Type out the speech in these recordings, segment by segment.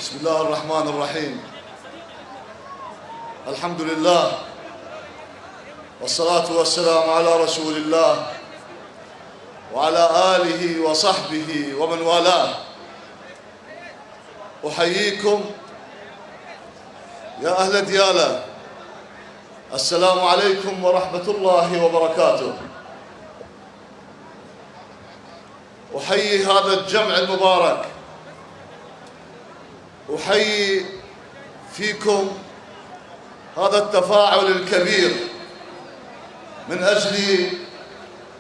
بسم الله الرحمن الرحيم. الحمد لله والصلاة والسلام على رسول الله وعلى آله وصحبه ومن والاه. أحييكم يا أهل ديالى، السلام عليكم ورحمة الله وبركاته. أحيي هذا الجمع المبارك، أحيي فيكم هذا التفاعل الكبير من أجل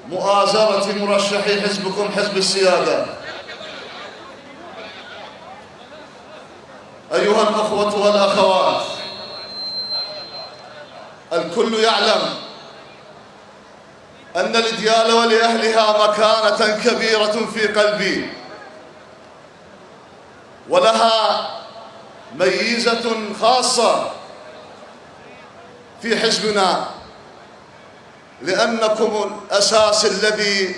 مؤازرة مرشحي حزبكم حزب السيادة. أيها الأخوة والأخوات، الكل يعلم أن لديالى ولأهلها مكانة كبيرة في قلبي، ولها ميزة خاصة في حزبنا، لأنكم الأساس الذي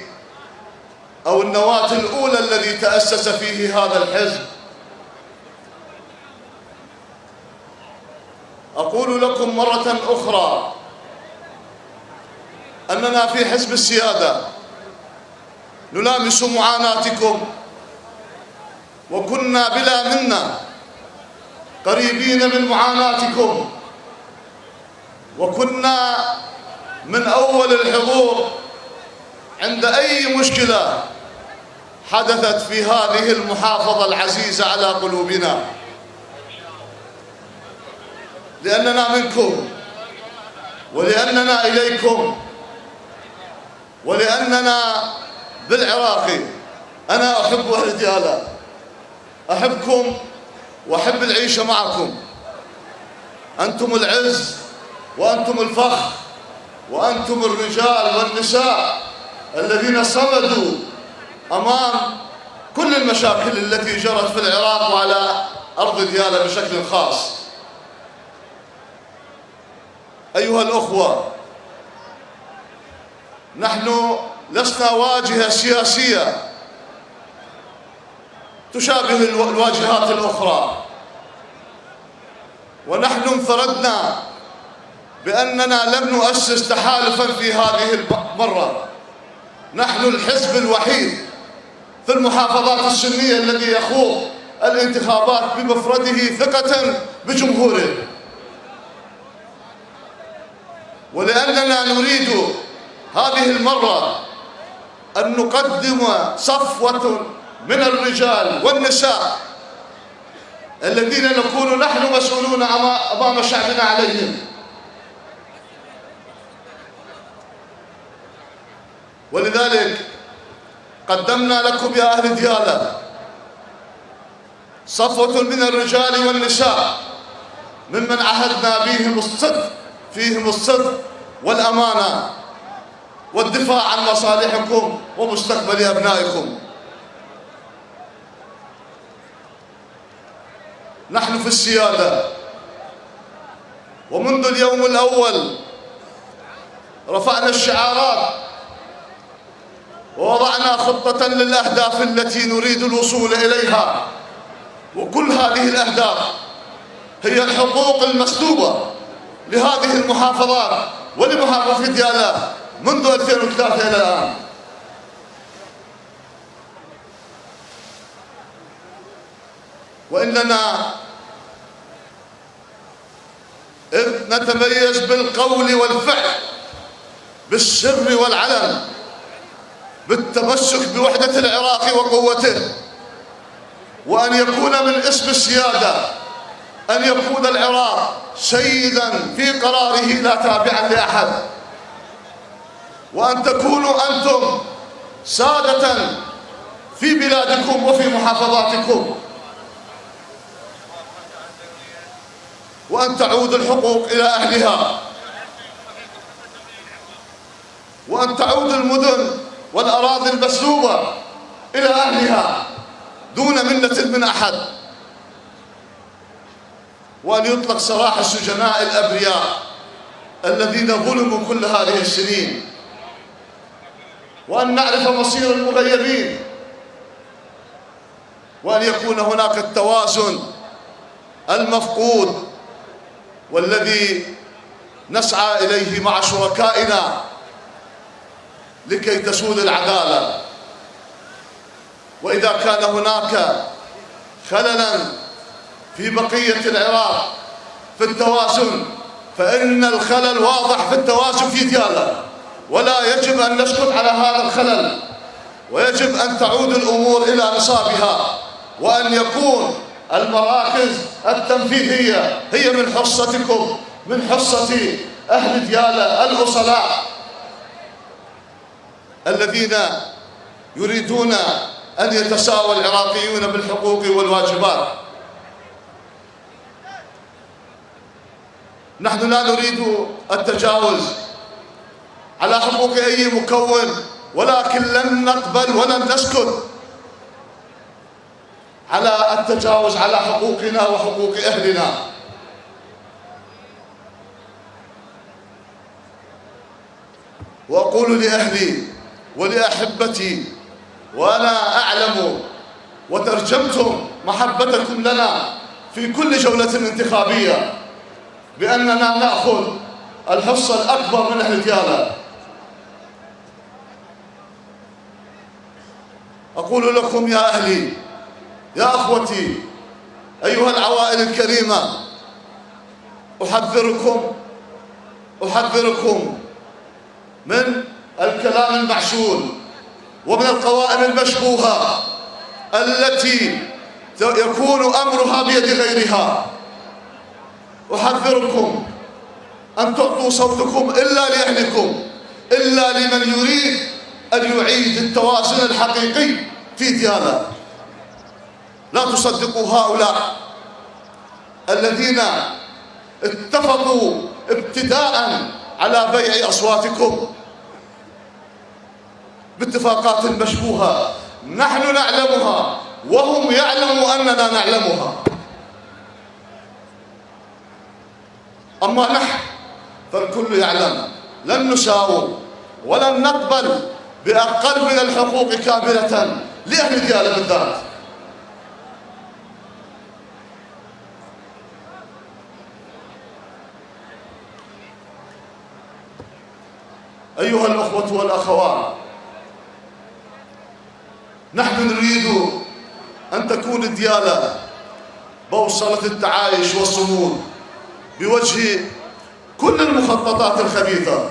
أو النواة الأولى الذي تأسس فيه هذا الحزب. أقول لكم مرة أخرى أننا في حزب السيادة نلامس معاناتكم، وكنا بلا منا قريبين من معاناتكم، وكنا من أول الحضور عند أي مشكلة حدثت في هذه المحافظة العزيزة على قلوبنا، لأننا منكم ولأننا إليكم ولأننا بالعراقي. أنا أحب أهل ديالى، أحبكم وأحب العيشة معكم. أنتم العز وأنتم الفخر وأنتم الرجال والنساء الذين صمدوا أمام كل المشاكل التي جرت في العراق وعلى أرض ديالى بشكل خاص. أيها الأخوة، نحن لسنا واجهة سياسية تشابه الواجهات الأخرى، ونحن انفردنا بأننا لم نؤسس تحالفا في هذه المرة. نحن الحزب الوحيد في المحافظات السنية الذي يخوض الانتخابات بمفرده ثقة بجمهوره، ولأننا نريد هذه المرة أن نقدم صفوة من الرجال والنساء الذين نكون نحن مسؤولون أمام شعبنا عليهم. ولذلك قدمنا لكم يا أهل ديالى صفوة من الرجال والنساء ممن عهدنا بهم الصدق، فيهم الصدق والأمانة والدفاع عن مصالحكم ومستقبل أبنائكم. نحن في السيادة، ومنذ اليوم الأول رفعنا الشعارات ووضعنا خطة للأهداف التي نريد الوصول إليها، وكل هذه الأهداف هي الحقوق المسلوبة لهذه المحافظات ولمحافظة ديالى منذ 2003 إلى الآن. وإننا إذ نتميز بالقول والفعل، بالسر والعلن، بالتمسك بوحدة العراق وقوته، وأن يكون من اسم السيادة أن يكون العراق سيداً في قراره لا تابعاً لأحد، وأن تكونوا أنتم سادة في بلادكم وفي محافظاتكم، وأن تعود الحقوق إلى أهلها، وأن تعود المدن والأراضي المسلوبة إلى أهلها دون منة من أحد، وأن يطلق سراح السجناء الأبرياء الذين ظلموا كل هذه السنين، وأن نعرف مصير المغيبين، وأن يكون هناك التوازن المفقود والذي نسعى إليه مع شركائنا لكي تسود العدالة. وإذا كان هناك خللاً في بقية العراق في التوازن، فإن الخلل واضح في التوازن في ديالى، ولا يجب أن نسكت على هذا الخلل، ويجب أن تعود الأمور إلى نصابها، وأن يكون المراكز التنفيذية هي من حصتكم، من حصة أهل ديالى الأصلاء الذين يريدون أن يتساوى العراقيون بالحقوق والواجبات. نحن لا نريد التجاوز على حقوق أي مكون، ولكن لن نقبل ولن نسكت على التجاوز على حقوقنا وحقوق أهلنا. وأقول لأهلي ولأحبتي، وأنا أعلم وترجمتم محبتكم لنا في كل جولة انتخابية بأننا نأخذ الحصة الأكبر من أهل ديالى. أقول لكم يا أهلي، يا أخوتي، أيها العوائل الكريمة، أحذركم من الكلام المعسول ومن القوائم المشبوهة التي يكون أمرها بيد غيرها. أحذركم أن تعطوا صوتكم إلا لأهلكم، إلا لمن يريد أن يعيد التوازن الحقيقي في ديالى. لا تصدقوا هؤلاء الذين اتفقوا ابتداء على بيع أصواتكم باتفاقات مشبوهة نحن نعلمها وهم يعلموا أننا نعلمها. أما نحن فالكل يعلم لن نساوم ولن نقبل بأقل من الحقوق كاملة لأهل ديالى بالذات. أيها الأخوة والأخوات، نحن نريد أن تكون ديالى بوصلة التعايش والصمود بوجه كل المخططات الخبيثة.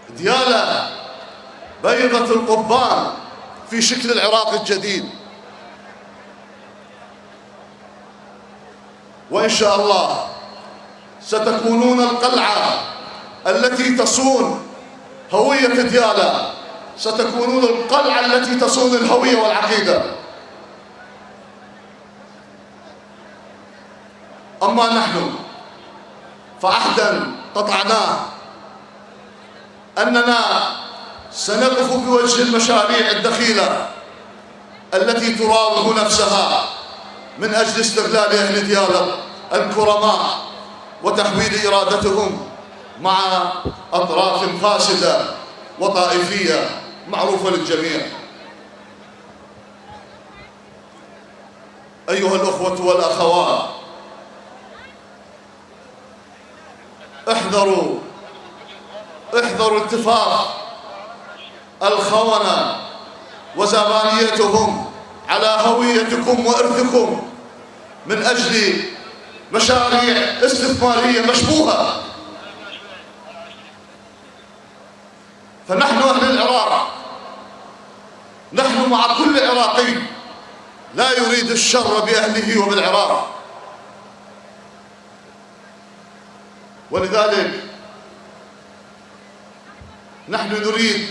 ديالى بيضة القضبان في شكل العراق الجديد، وإن شاء الله ستكونون القلعة التي تصون هوية ديالى، ستكونون القلعة التي تصون الهوية والعقيدة. أما نحن فعهدا قطعناه أننا سنقف بوجه المشاريع الدخيلة التي تراوغ نفسها من أجل استغلال أهل ديالى الكرماء وتحويل إرادتهم مع أطراف فاسدة وطائفية معروفة للجميع. أيها الأخوة والأخوات، احذروا اتفاق الخونة وزبانيتهم على هويتكم وإرثكم من أجل مشاريع استثمارية مشبوهة. فنحن أهل العراق، نحن مع كل عراقي لا يريد الشر بأهله وبالعراق، ولذلك نحن نريد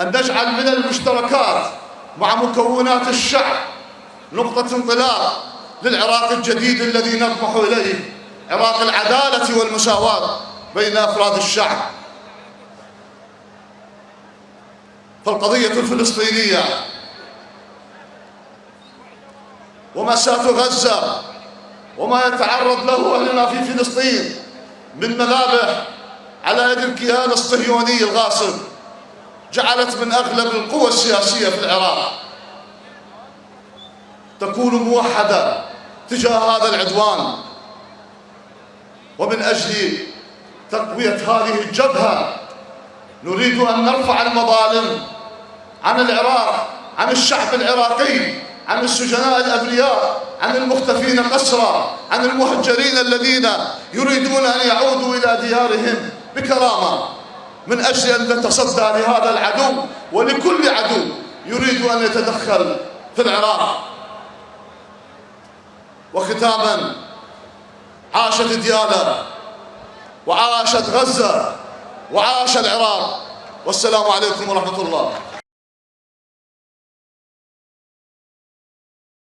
أن نجعل من المشتركات مع مكونات الشعب نقطة انطلاق للعراق الجديد الذي نطمح إليه، عراق العدالة والمساواة بين أفراد الشعب. فالقضية الفلسطينية ومأساة غزة وما يتعرض له أهلنا في فلسطين من مذابح على يد الكيان الصهيوني الغاصب جعلت من أغلب القوى السياسية في العراق تكون موحدة تجاه هذا العدوان. ومن أجل تقوية هذه الجبهة نريد أن نرفع المظالم عن العراق، عن الشعب العراقي، عن السجناء الأبرياء، عن المختفين قسرى، عن المهجرين الذين يريدون أن يعودوا إلى ديارهم بكرامة، من أجل أن نتصدى لهذا العدو ولكل عدو يريد أن يتدخل في العراق. وختاما، عاشت ديالا، وعاشت غزة، وعاش العراق، والسلام عليكم ورحمة الله.